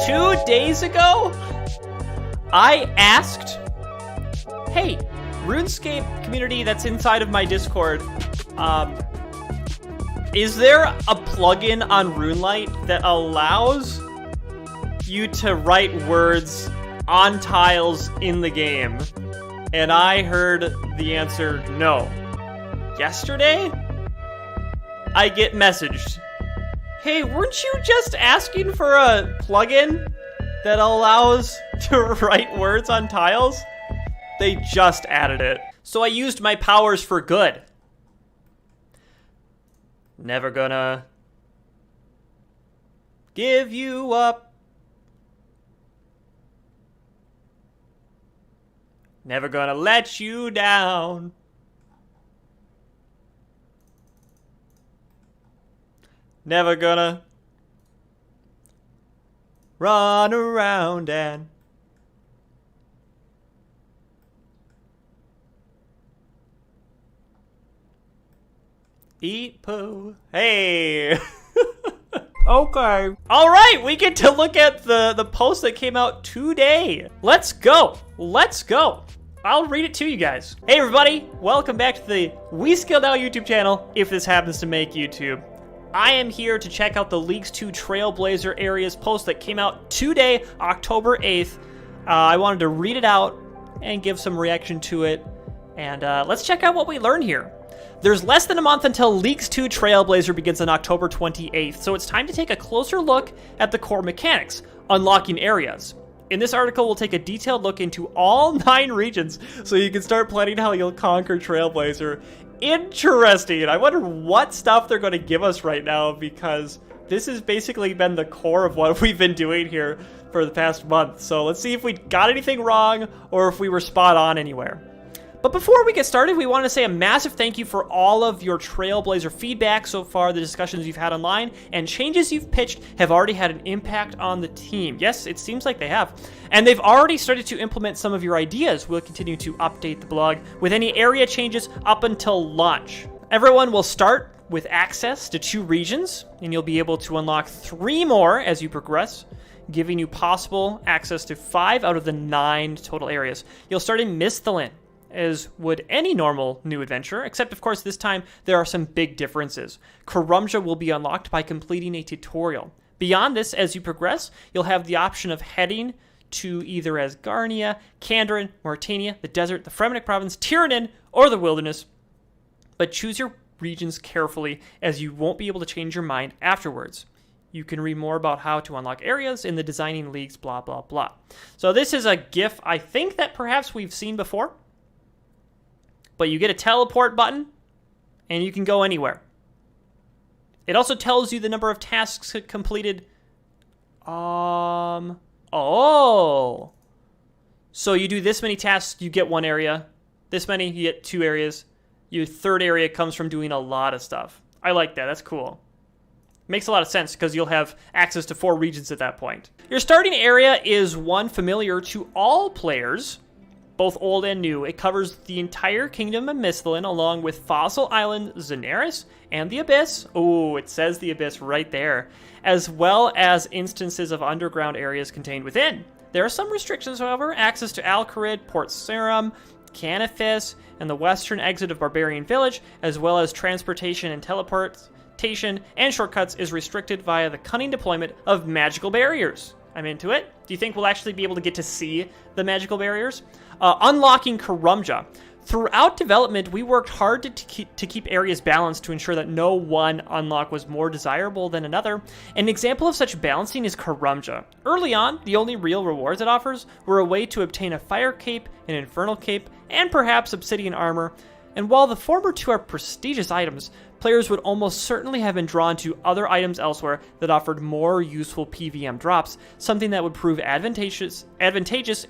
2 days ago, I asked, hey, RuneScape community that's inside of my Discord, is there a plugin on RuneLite that allows you to write words on tiles in the game? And I heard the answer no. Yesterday, I get messaged, hey, weren't you just asking for a plugin that allows to write words on tiles? They just added it. So I used my powers for good. Never gonna give you up. Never gonna let you down. Never gonna run around and eat poo. Hey. Okay. All right, we get to look at the post that came out today. Let's go. Let's go. I'll read it to you guys. Hey everybody, welcome back to the WeSkillNow YouTube channel, if this happens to make YouTube. I am here to check out the Leagues Two Trailblazer areas post that came out today, October 8th. I wanted to read it out and give some reaction to it. And let's check out what we learned here. There's less than a month until Leagues Two Trailblazer begins on October 28th, so it's time to take a closer look at the core mechanics, unlocking areas. In this article, we'll take a detailed look into all 9 regions, so you can start planning how you'll conquer Trailblazer. Interesting. I wonder what stuff they're going to give us right now, because this has basically been the core of what we've been doing here for the past month. So let's see if we got anything wrong or if we were spot on anywhere. But before we get started, we want to say a massive thank you for all of your Trailblazer feedback so far. The discussions you've had online and changes you've pitched have already had an impact on the team. Yes, it seems like they have. And they've already started to implement some of your ideas. We'll continue to update the blog with any area changes up until launch. Everyone will start with access to 2 regions, and you'll be able to unlock 3 more as you progress, giving you possible access to 5 out of the 9 total areas. You'll start in Misthalin, as would any normal new adventure, except of course this time there are some big differences. Karumja will be unlocked by completing a tutorial. Beyond this, as you progress, you'll have the option of heading to either Asgarnia, Kandrin, Mauritania, the desert, the Fremennik province, Tiranin, or the wilderness. But choose your regions carefully, as you won't be able to change your mind afterwards. You can read more about how to unlock areas in the Designing Leagues blah blah blah. So this is a GIF I think that perhaps we've seen before. But you get a teleport button, and you can go anywhere. It also tells you the number of tasks completed. Oh. So you do this many tasks, you get 1 area. This many, you get 2 areas. Your 3rd area comes from doing a lot of stuff. I like that, that's cool. Makes a lot of sense, because you'll have access to 4 regions at that point. Your starting area is one familiar to all players, both old and new. It covers the entire kingdom of Misthalin, along with Fossil Island, Zenaris, and the Abyss. Oh, it says the Abyss right there. As well as instances of underground areas contained within. There are some restrictions, however. Access to Alcarid, Port Sarum, Canifis, and the western exit of Barbarian Village, as well as transportation and teleportation and shortcuts, is restricted via the cunning deployment of magical barriers. I'm into it. Do you think we'll actually be able to get to see the magical barriers? Unlocking Karumja. Throughout development, we worked hard to keep areas balanced to ensure that no one unlock was more desirable than another. An example of such balancing is Karumja. Early on, the only real rewards it offers were a way to obtain a fire cape, an infernal cape, and perhaps obsidian armor. And while the former 2 are prestigious items, players would almost certainly have been drawn to other items elsewhere that offered more useful PVM drops, something that would prove advantageous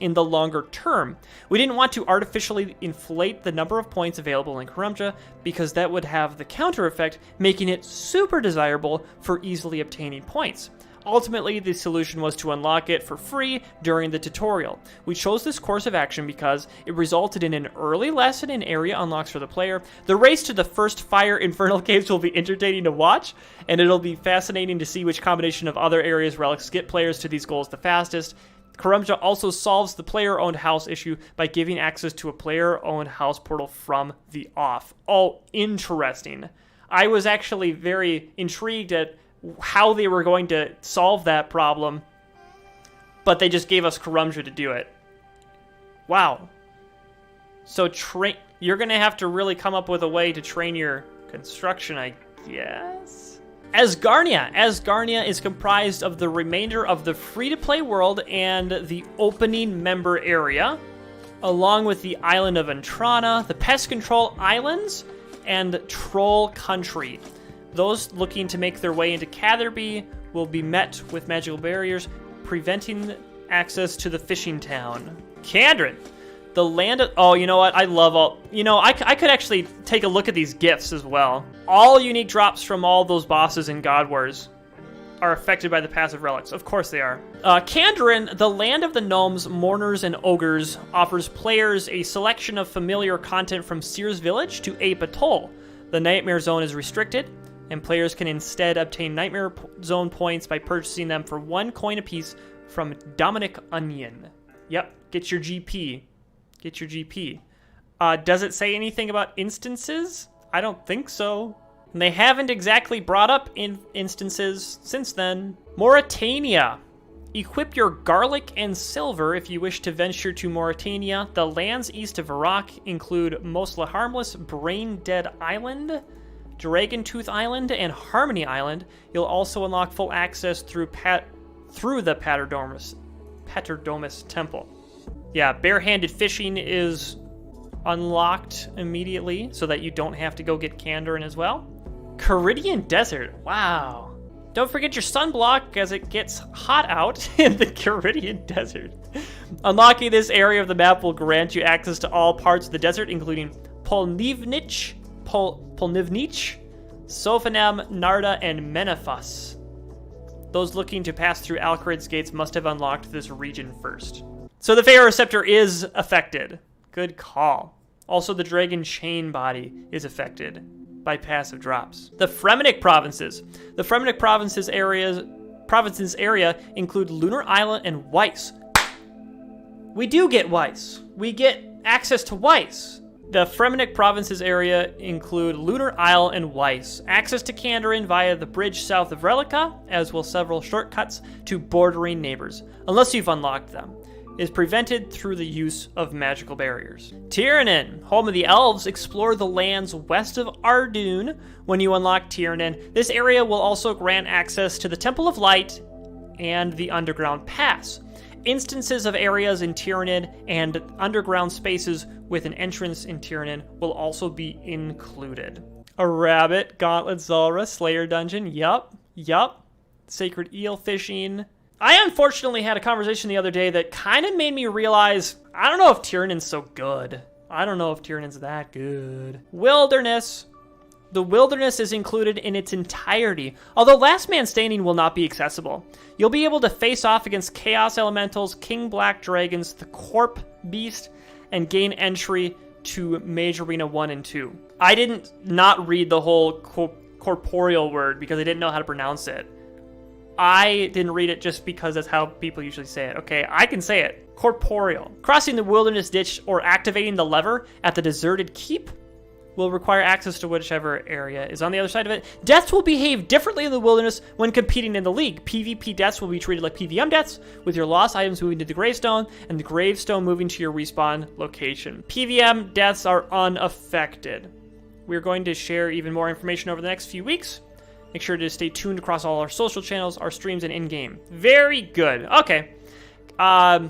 in the longer term. We didn't want to artificially inflate the number of points available in Karumja, because that would have the counter effect, making it super desirable for easily obtaining points. Ultimately, the solution was to unlock it for free during the tutorial. We chose this course of action because it resulted in an early lesson in area unlocks for the player. The race to the first fire infernal caves will be entertaining to watch, and it'll be fascinating to see which combination of other areas relics get players to these goals the fastest. Karumja also solves the player-owned house issue by giving access to a player-owned house portal from the off. Oh, interesting. I was actually very intrigued at how they were going to solve that problem, but they just gave us Karumja to do it. Wow. So you're going to have to really come up with a way to train your construction, I guess? Asgarnia. Asgarnia is comprised of the remainder of the free-to-play world and the opening member area, along with the island of Antrana, the Pest Control Islands, and Troll Country. Those looking to make their way into Catherby will be met with magical barriers, preventing access to the fishing town. Kandrin, the land of... Oh, you know what? I love all... You know, I could actually take a look at these gifts as well. All unique drops from all those bosses in God Wars are affected by the passive relics. Of course they are. Kandrin, the land of the gnomes, mourners, and ogres, offers players a selection of familiar content from Seer's Village to Ape Atoll. The Nightmare Zone is restricted, and players can instead obtain Nightmare Zone points by purchasing them for 1 coin apiece from Dominic Onion. Yep, get your GP. Get your GP. Does it say anything about instances? I don't think so. And they haven't exactly brought up instances since then. Mauritania. Equip your garlic and silver if you wish to venture to Mauritania. The lands east of Iraq include Mostly Harmless, Brain Dead Island, Dragon Tooth Island, and Harmony Island. You'll also unlock full access through the Paterdomus Temple. Yeah, barehanded fishing is unlocked immediately so that you don't have to go get Kandrin as well. Caridian Desert, wow. Don't forget your sunblock as it gets hot out in the Caridian Desert. Unlocking this area of the map will grant you access to all parts of the desert, including Polnivnich, Sophanem, Narda, and Menephus. Those looking to pass through Alcarid's gates must have unlocked this region first. So the Pharaoh Scepter is affected. Good call. Also, the Dragon Chain Body is affected by passive drops. The Fremennik Provinces. The Fremennik Provinces area include Lunar Island and Weiss. We do get Weiss. We get access to Weiss. The Fremennik Provinces area include Lunar Isle and Weiss. Access to Kandrin via the bridge south of Relica, as will several shortcuts to bordering neighbors, unless you've unlocked them, is prevented through the use of magical barriers. Tiranin, home of the elves, explore the lands west of Ardun when you unlock Tiranin. This area will also grant access to the Temple of Light and the Underground Pass. Instances of areas in Tiranin and underground spaces with an entrance in Tiranin will also be included. A rabbit, Gauntlet Zulrah, Slayer Dungeon, yup. Sacred eel fishing. I unfortunately had a conversation the other day that kind of made me realize, I don't know if Tiranin's so good. I don't know if Tiranin's that good. Wilderness. The wilderness is included in its entirety, although Last Man Standing will not be accessible. You'll be able to face off against Chaos Elementals, King Black Dragons, the Corp Beast, and gain entry to Mage Arena 1 and 2. I didn't not read the whole corporeal word because I didn't know how to pronounce it. I didn't read it just because that's how people usually say it. Okay, I can say it. Corporeal. Crossing the wilderness ditch or activating the lever at the deserted keep will require access to whichever area is on the other side of it. Deaths will behave differently in the wilderness when competing in the league. PvP deaths will be treated like PvM deaths, with your lost items moving to the gravestone and the gravestone moving to your respawn location. PvM deaths are unaffected. We're going to share even more information over the next few weeks. Make sure to stay tuned across all our social channels, our streams, and in-game. Very good. Okay. I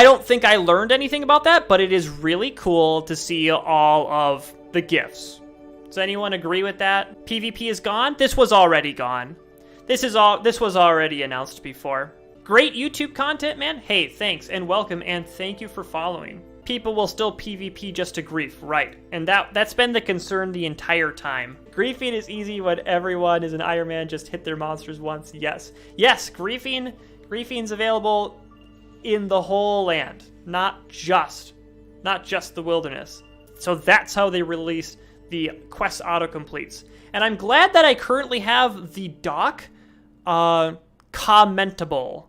don't think I learned anything about that, but it is really cool to see all of the gifts. Does anyone agree with that? PvP is gone? This was already gone. This was already announced before. Great YouTube content, man. Hey, thanks and welcome, and thank you for following. people will still PvP just to grief, right? And that's been the concern the entire time. Griefing is easy when everyone is an Iron Man, just hit their monsters once, yes. Yes, griefing's available in the whole land, not just the wilderness. So that's how they release the quest autocompletes. And I'm glad that I currently have the dock commentable,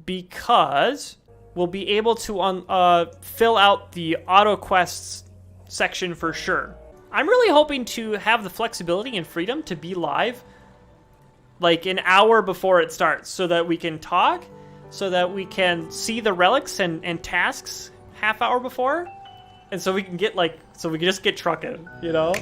because we'll be able to fill out the auto quests section for sure. I'm really hoping to have the flexibility and freedom to be live like an hour before it starts, so that we can talk, so that we can see the relics and tasks half hour before, and so we can get so we can just get trucking, you know?